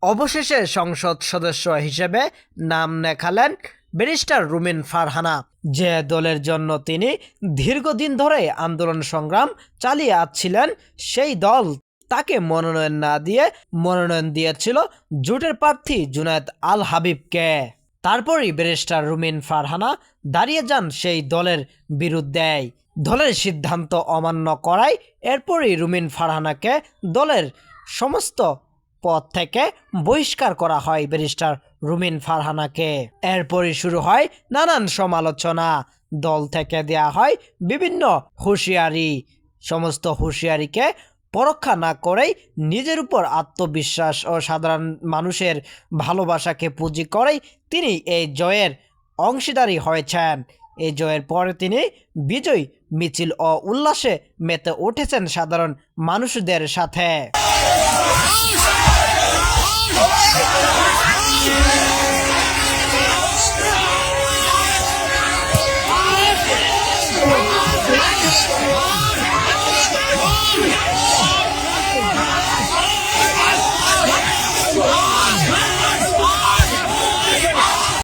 অবশেষে সংসদ সদস্য হিসেবে নাম লেখালেন ব্যারিস্টার রুমিন ফারহানা। যে দলের জন্য তিনি দীর্ঘদিন ধরে আন্দোলন সংগ্রাম চালিয়ে আসছিলেন, সেই দল তাকে মনোনয়ন না দিয়ে মনোনয়ন দিয়েছিল জোটের প্রার্থী জুনায়েদ আল হাবিবকে। তারপরই ব্যারিস্টার রুমিন ফারহানা দাঁড়িয়ে যান সেই দলের বিরুদ্ধে। দলের সিদ্ধান্ত অমান্য করায় এরপরই রুমিন ফারহানাকে দলের সমস্ত পদ থেকে বহিষ্কার করা হয় ব্যারিস্টার রুমিন ফারহানাকে। এরপরই শুরু হয় নানান সমালোচনা, দল থেকে দেয়া হয় বিভিন্ন হুঁশিয়ারি। সমস্ত হুঁশিয়ারিকে পরোক্ষা না করেই নিজের উপর আত্মবিশ্বাস ও সাধারণ মানুষের ভালোবাসাকে পুঁজি করেই তিনি এই জয়ের অংশীদারি হয়েছেন। এই জয়ের পরে তিনি বিজয় মিছিল ও উল্লাসে মেতে উঠেছেন সাধারণ মানুষদের সাথে।